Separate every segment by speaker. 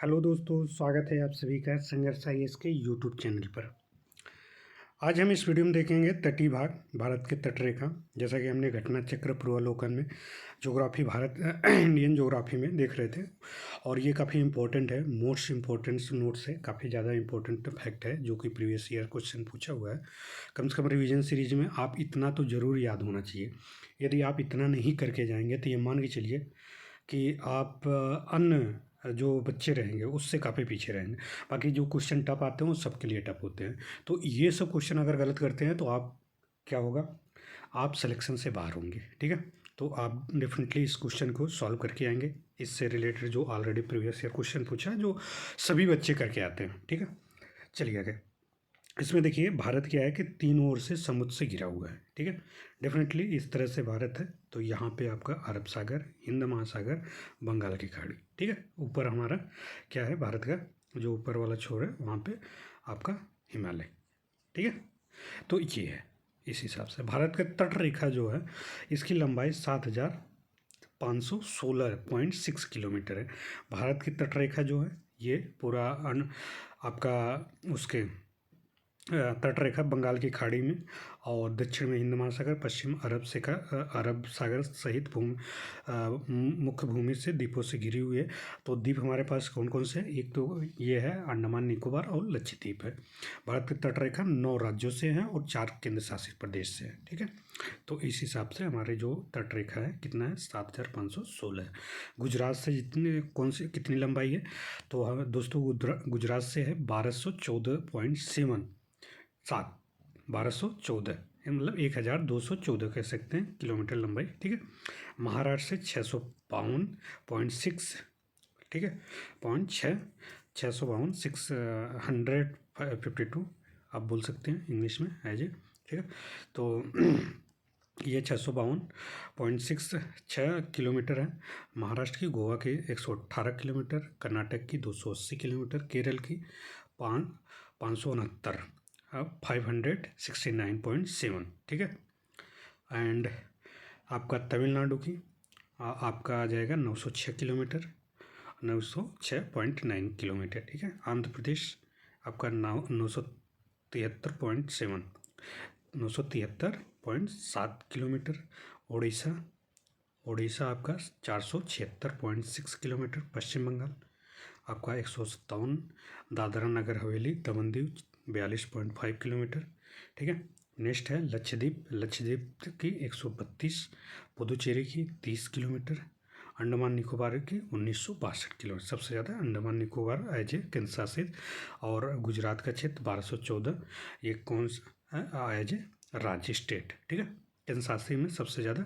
Speaker 1: Hello दोस्तों, स्वागत है आप सभी का संघर्ष आईएएस के यूट्यूब चैनल पर। आज हम इस वीडियो में देखेंगे तटीय भाग, भारत के तटरेखा। जैसा कि हमने घटना चक्र पूर्वावलोकन में ज्योग्राफी भारत इंडियन ज्योग्राफी में देख रहे थे, और ये काफ़ी इंपॉर्टेंट है, मोस्ट इम्पोर्टेंट नोट्स है, काफ़ी ज़्यादा इंपॉर्टेंट फैक्ट है जो कि प्रीवियस ईयर क्वेश्चन पूछा हुआ है। कम से कम रिवीजन सीरीज में आप इतना तो ज़रूर याद होना चाहिए। यदि आप इतना नहीं करके जाएंगे तो ये मान के चलिए कि आप अन्य जो बच्चे रहेंगे उससे काफ़ी पीछे रहेंगे। बाकी जो क्वेश्चन टफ आते हैं वो सबके लिए टफ होते हैं। तो ये सब क्वेश्चन अगर गलत करते हैं तो आप क्या होगा, आप सिलेक्शन से बाहर होंगे। ठीक है, तो आप डेफिनेटली इस क्वेश्चन को सॉल्व करके आएंगे। इससे रिलेटेड जो ऑलरेडी प्रीवियस ईयर क्वेश्चन पूछा है, जो सभी बच्चे करके आते हैं। ठीक है, चलिए आगे। इसमें देखिए भारत क्या है कि तीनों ओर से समुद्र से घिरा हुआ है। ठीक है, डेफिनेटली इस तरह से भारत है। तो यहाँ पे आपका अरब सागर, हिंद महासागर, बंगाल की खाड़ी। ठीक है, ऊपर हमारा क्या है, भारत का जो ऊपर वाला छोर है वहाँ पे आपका हिमालय। ठीक है, तो ये है। इस हिसाब से भारत का तट रेखा जो है इसकी लंबाई 7,516.6 किलोमीटर है। भारत की तट रेखा जो है ये पूरा आपका उसके तट रेखा बंगाल की खाड़ी में, और दक्षिण में हिंद महासागर, पश्चिम अरब सागर सहित मुख्य भूमि से द्वीपों से घिरी हुई है। तो द्वीप हमारे पास कौन कौन से हैं? एक तो ये है अंडमान निकोबार और लक्षद्वीप है। भारत की तट रेखा 9 राज्यों से है और 4 केंद्र शासित प्रदेश से है। ठीक है, तो इस हिसाब से हमारे जो तट रेखा है कितना है, 7,516 है। गुजरात से जितनी कौन सी कितनी लंबाई है, तो हम दोस्तों गुजरात से है 1214.7 1214, मतलब 1214 कह सकते हैं किलोमीटर लंबाई। ठीक है, महाराष्ट्र से 652.6, ठीक है, 652 आप बोल सकते हैं इंग्लिश में एज ए। ठीक है, तो ये 652.6 किलोमीटर है। महाराष्ट्र की, गोवा के 118 किलोमीटर, कर्नाटक की 280 किलोमीटर, केरल की 569, 569.7। ठीक है, एंड आपका तमिलनाडु की आपका आ जाएगा 906 किलोमीटर, 906.9 किलोमीटर। ठीक है, आंध्र प्रदेश आपका 973.7, 973.7 किलोमीटर। उड़ीसा आपका 476.6 किलोमीटर। पश्चिम बंगाल आपका 157, दादरा नगर हवेली दमन दीव 42.5 किलोमीटर। ठीक है, नेक्स्ट है लक्षद्वीप की 132, पुदुचेरी की 30 किलोमीटर, अंडमान निकोबार की 1962 किलोमीटर। सबसे ज़्यादा अंडमान निकोबार एज ए केंद्र शासित, और गुजरात का क्षेत्र 1214, ये कौन सा एज ए राज्य स्टेट। ठीक है, केंद्र शासित में सबसे ज़्यादा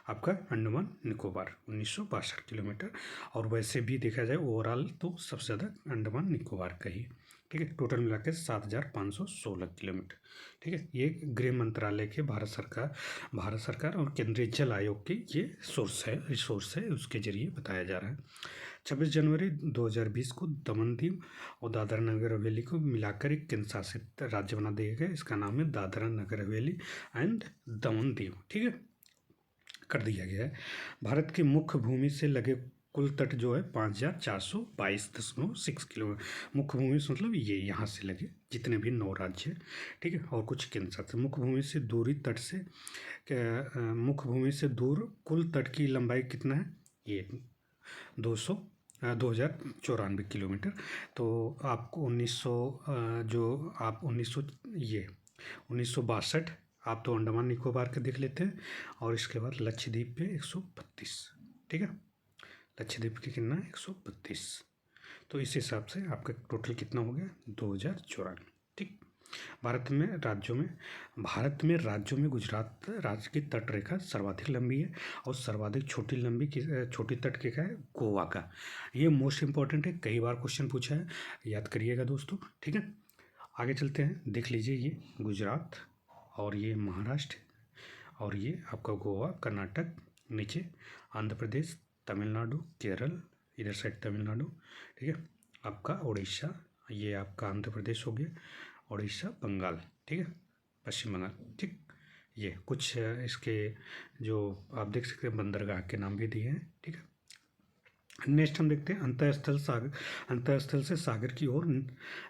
Speaker 1: आपका अंडमान निकोबार 1962 किलोमीटर, और वैसे भी देखा जाए ओवरऑल तो सबसे ज़्यादा अंडमान निकोबार का ही। ठीक है, टोटल मिलाकर 7,516 किलोमीटर। ठीक है, ये गृह मंत्रालय के भारत सरकार और केंद्रीय जल आयोग की ये रिसोर्स है, उसके जरिए बताया जा रहा है। 26 जनवरी 2020 को दमन दीव और दादरा नगर हवेली को मिलाकर एक केंद्र शासित राज्य बना दिया गया। इसका नाम है दादरा नगर हवेली एंड दमन दीव। ठीक है, कर दिया गया है। भारत की मुख्य भूमि से लगे कुल तट जो है 5,422.6 किलोमीटर। मुख्य भूमि से मतलब ये यहाँ से लगे जितने भी 9 राज्य हैं। ठीक है, और कुछ केंद्र शासित। मुख्य भूमि से दूरी तट से मुख्य भूमि से दूर कुल तट की लंबाई कितना है, ये 2,094 किलोमीटर। तो आपको 1962 आप तो अंडमान निकोबार के देख लेते हैं, और इसके बाद लक्षद्वीप पे 132। ठीक है, लक्षद्वीप की कितना 132। तो इस हिसाब से आपका टोटल कितना हो गया, 2,094। ठीक, भारत में राज्यों में गुजरात राज्य की तट रेखा सर्वाधिक लंबी है, और सर्वाधिक छोटी तट की क्या है, गोवा का। ये मोस्ट इंपॉर्टेंट है, कई बार क्वेश्चन पूछा है, याद करिएगा दोस्तों। ठीक है, आगे चलते हैं, देख लीजिए ये गुजरात, और ये महाराष्ट्र, और ये आपका गोवा, कर्नाटक, नीचे आंध्र प्रदेश, तमिलनाडु, केरल, इधर साइड तमिलनाडु। ठीक है, आपका उड़ीसा, ये आपका आंध्र प्रदेश हो गया, उड़ीसा, बंगाल। ठीक है, पश्चिम बंगाल। ठीक, ये कुछ इसके जो आप देख सकते हैं बंदरगाह के नाम भी दिए हैं। ठीक है, नेक्स्ट हम देखते हैं अंतःस्थल से सागर की ओर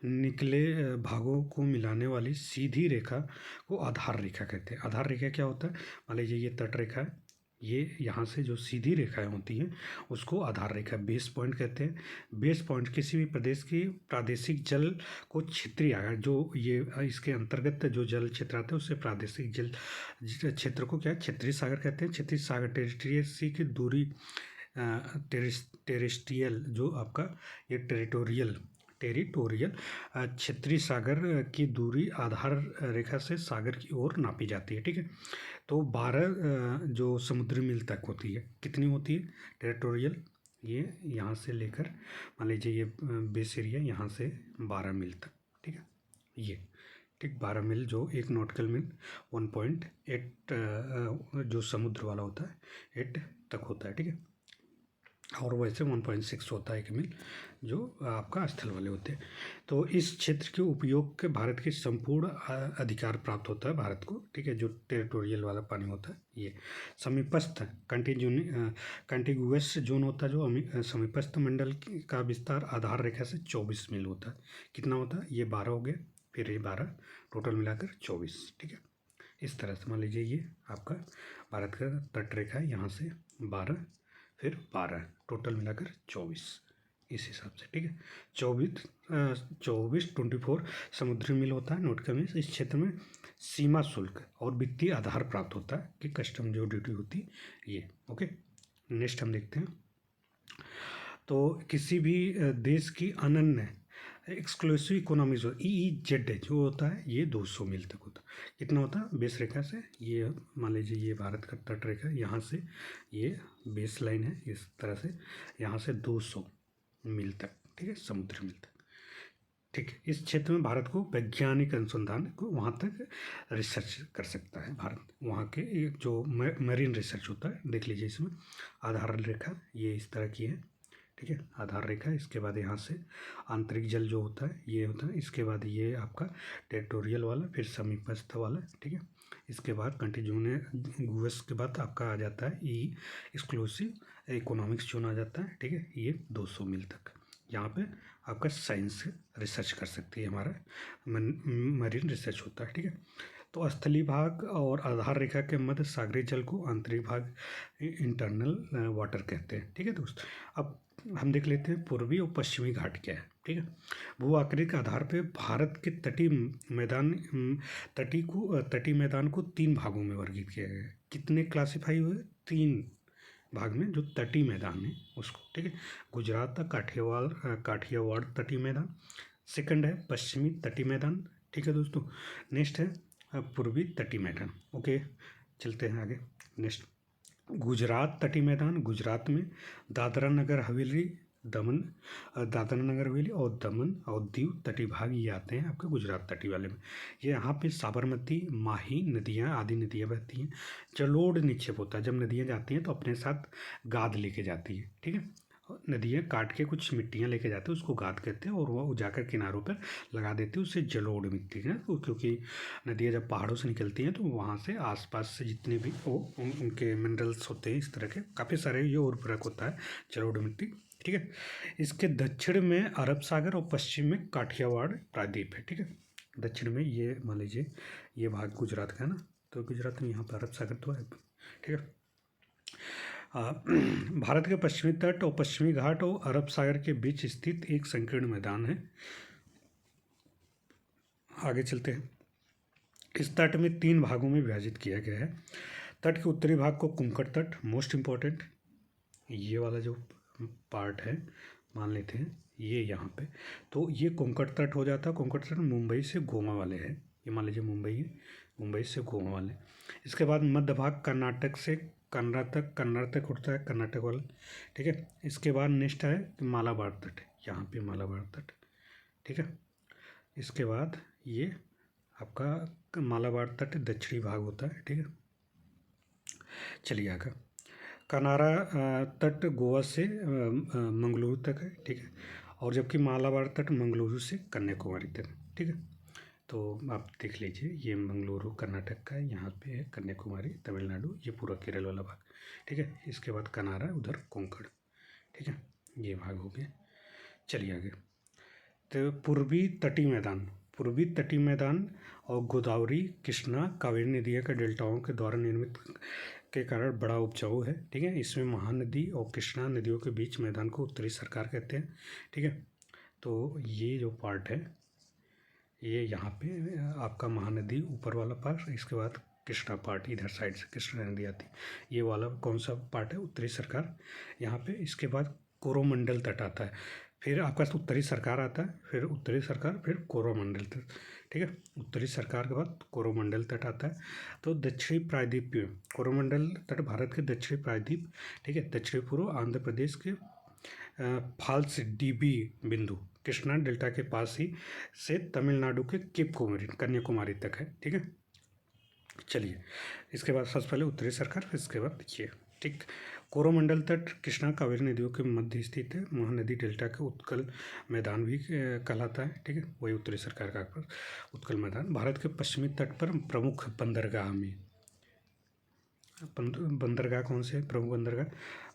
Speaker 1: निकले भागों को मिलाने वाली सीधी रेखा को आधार रेखा कहते हैं। आधार रेखा क्या होता है? मान लीजिए ये तट रेखा है, ये यहाँ से जो सीधी रेखाएं होती हैं उसको आधार रेखा बेस पॉइंट कहते हैं। बेस पॉइंट किसी भी प्रदेश की प्रादेशिक जल को क्षेत्रीय आकार, जो ये इसके अंतर्गत जो जल क्षेत्र आते हैं उससे प्रादेशिक जल क्षेत्र को क्या क्षेत्रीय सागर कहते हैं। क्षेत्रीय सागर टेरिटोरियल सी की दूरी, टेरेस्ट्रियल जो आपका ये टेरिटोरियल क्षेत्रीय सागर की दूरी आधार रेखा से सागर की ओर नापी जाती है। ठीक है, तो 12 जो समुद्री मील तक होती है। कितनी होती है टेरिटोरियल? ये यहाँ से लेकर मान लीजिए ये बेस एरिया यहाँ से 12 मील तक। ठीक है, ये ठीक 12 मील जो एक नॉटिकल मील 1.8 जो समुद्र वाला होता है 8 तक होता है। ठीक है, और वैसे 1.6 होता है एक मील जो आपका स्थल वाले होते हैं। तो इस क्षेत्र के उपयोग के भारत के संपूर्ण अधिकार प्राप्त होता है भारत को। ठीक है, जो टेरिटोरियल वाला पानी होता है ये। समीपस्थ कंटिगुअस जोन होता है जो समीपस्थ मंडल का विस्तार आधार रेखा से 24 मील होता है। कितना होता है? ये 12 हो गया, फिर ये 12, टोटल मिलाकर 24। ठीक है, इस तरह से मान लीजिए ये आपका भारत का तट रेखा है, यहाँ से 12 फिर 12, टोटल मिलाकर 24 इस हिसाब से। ठीक है, 24 समुद्री मील होता है नोट कमी। इस क्षेत्र में सीमा शुल्क और वित्तीय आधार प्राप्त होता है कि कस्टम जो ड्यूटी होती है ये। ओके, नेक्स्ट हम देखते हैं। तो किसी भी देश की अनन्य एक्सक्लूसिव इकोनॉमी जो EEZ जो होता है ये 200 मील तक होता है। कितना होता है? बेस रेखा से ये मान लीजिए ये भारत का तट रेखा, यहाँ से ये बेस लाइन है, इस तरह से यहाँ से 200 मील तक। ठीक है, समुद्री मील तक। ठीक है, इस क्षेत्र में भारत को वैज्ञानिक अनुसंधान को वहाँ तक रिसर्च कर सकता है भारत। वहाँ के जो मरीन रिसर्च होता है देख लीजिए, इसमें आधार रेखा ये इस तरह की है। ठीक है, आधार रेखा। इसके बाद यहाँ से आंतरिक जल जो होता है ये होता है। इसके बाद ये आपका टेरिटोरियल वाला, फिर समीपस्थ वाला। ठीक है, इसके बाद कंटिन्यूस के बाद आपका आ जाता है एक्सक्लूसिव इकोनॉमिक्स जोन आ जाता है। ठीक है, ये 200 मील तक यहाँ पे आपका साइंस रिसर्च कर सकती है, हमारा मरीन रिसर्च होता है। ठीक है, तो स्थलीय भाग और आधार रेखा के मध्य सागरीय जल को आंतरिक भाग इंटरनल वाटर कहते हैं। ठीक है दोस्त, अब हम देख लेते हैं पूर्वी और पश्चिमी घाट क्या है। ठीक है, भू आकृति के आधार पर भारत के तटीय मैदान को 3 भागों में वर्गीकृत किया गया है। कितने क्लासिफाई हुए? 3 भाग में जो तटीय मैदान है उसको। ठीक है, गुजरात का काठियावाड़ तटीय मैदान, सेकंड है पश्चिमी तटीय मैदान। ठीक है दोस्तों, नेक्स्ट है पूर्वी तटीय मैदान। ओके, चलते हैं आगे। नेक्स्ट गुजरात तटीय मैदान, गुजरात में दादरा नगर हवेली और दमन और दीव तटीय भाग ये आते हैं आपके गुजरात तटीय वाले में। ये यहाँ पे साबरमती, माही नदियाँ आदि नदियाँ बहती हैं। जलोढ़ निक्षेप होता है, जब नदियाँ जाती हैं तो अपने साथ गाद लेके जाती हैं। ठीक है, नदियाँ काट के कुछ मिट्टियाँ लेके जाते हैं, उसको गाद कहते हैं, और वह जाकर किनारों पर लगा देते हैं, उससे जलोढ़ मिट्टी है। क्योंकि नदियाँ जब पहाड़ों से निकलती हैं तो वहाँ से आसपास से जितने भी उनके मिनरल्स होते हैं इस तरह के काफ़ी सारे ये उर्वरक होता है जलोढ़ मिट्टी। ठीक है, इसके दक्षिण में अरब सागर और पश्चिम में काठियावाड़ प्रायद्वीप है। ठीक है, दक्षिण में ये मान लीजिए ये भाग गुजरात का है ना, तो गुजरात में यहाँ पर अरब सागर तो है। ठीक है, भारत के पश्चिमी तट और पश्चिमी घाट और अरब सागर के बीच स्थित एक संकीर्ण मैदान है। आगे चलते हैं। इस तट में 3 भागों में विभाजित किया गया है। तट के उत्तरी भाग को कुंकड़ तट, मोस्ट इम्पोर्टेंट ये वाला जो पार्ट है मान लेते हैं ये यहाँ पे, तो ये कोंकण तट हो जाता है। कोंकण तट मुंबई से गोवा वाले हैं, ये मान लीजिए मुंबई है, मुंबई से गोवा वाले। इसके बाद मध्य भाग कर्नाटक से कर्नाटक उठता है, कर्नाटक वाला। ठीक है, इसके बाद नेक्स्ट है मालाबार तट, यहाँ पे मालाबार तट। ठीक है, इसके बाद ये आपका मालाबार तट दक्षिणी भाग होता है। ठीक है, चलिए आगे। कनारा तट गोवा से मंगलुरु तक है। ठीक है, और जबकि मालाबार तट मंगलुरु से कन्याकुमारी तक। ठीक है, तो आप देख लीजिए ये मंगलुरु कर्नाटक का है, यहाँ पे है कन्याकुमारी तमिलनाडु, ये पूरा केरल वाला भाग। ठीक है, इसके बाद कनारा, उधर कोंकण। ठीक है, ये भाग हो गए। चलिए आगे। तो पूर्वी तटीय मैदान और गोदावरी, कृष्णा, कावेरी नदियों के डेल्टाओं के द्वारा निर्मित के कारण बड़ा उपजाऊ है। ठीक है, इसमें महानदी और कृष्णा नदियों के बीच मैदान को उत्तरी सरकार कहते हैं। ठीक है, तो ये जो पार्ट है ये यहाँ पे आपका महानदी ऊपर वाला पार्ट, इसके बाद कृष्णा पार्ट इधर साइड से कृष्णा नदी आती है। ये वाला कौन सा पार्ट है? उत्तरी सरकार यहाँ पे। इसके बाद कोरोमंडल तट आता है, फिर आपका उत्तरी सरकार आता है, फिर उत्तरी सरकार, फिर कोरोमंडल तट। ठीक है, उत्तरी सरकार के बाद कोरोमंडल तट आता है। तो दक्षिणी प्रायद्वीप में कोरोमंडल तट भारत के दक्षिणी प्रायद्वीप, ठीक है, दक्षिणी पूर्व आंध्र प्रदेश के फाल्स डीबी बिंदु कृष्णा डेल्टा के पास ही से तमिलनाडु के केप कोमरिन कन्याकुमारी तक है। ठीक है, चलिए इसके बाद सबसे पहले उत्तरी सरकार, फिर इसके बाद ये। ठीक, कोरोमंडल तट कृष्णा कावेरी नदियों के मध्य स्थित है। महानदी डेल्टा के उत्कल मैदान भी कहलाता है। ठीक है, वही उत्तरी सरकार का उत्कल मैदान। भारत के पश्चिमी तट पर प्रमुख बंदरगाह में बंदरगाह कौन से है? प्रमुख बंदरगाह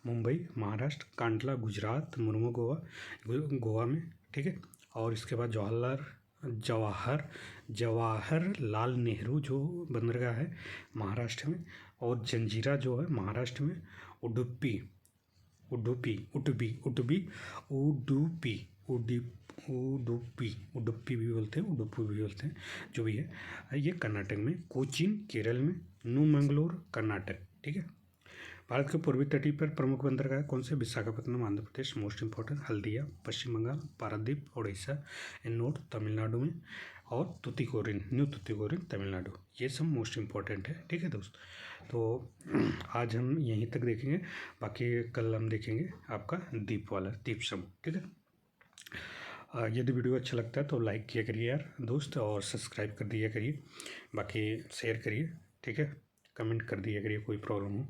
Speaker 1: मुंबई महाराष्ट्र, कांडला गुजरात, मुर्मू गोवा में। ठीक है, और इसके बाद जवाहरलाल नेहरू जो बंदरगाह है महाराष्ट्र में, और जंजीरा जो है महाराष्ट्र में, उडुपी भी बोलते हैं, उडुपी भी बोलते हैं, जो भी है ये कर्नाटक में, कोचीन केरल में, न्यू कर्नाटक। ठीक है, भारत के पूर्वी तटीय पर प्रमुख बंदरगाह कौन से? विशाखापत्तनम आंध्र प्रदेश मोस्ट इंपॉर्टेंट, हल्दिया पश्चिम बंगाल, पारादीप उड़ीसा, एन्नोर तमिलनाडु में, और न्यू तुतिकोरिन तमिलनाडु। ये सब मोस्ट इंपॉर्टेंट है। ठीक है दोस्त, तो आज हम यहीं तक देखेंगे, बाकी कल हम देखेंगे आपका द्वीप समूह। ठीक है, यदि वीडियो अच्छा लगता है तो लाइक किया करिए यार दोस्त, और सब्सक्राइब कर दिया करिए, बाकी शेयर करिए। ठीक है, कमेंट कर दिया करिए कोई प्रॉब्लम हो।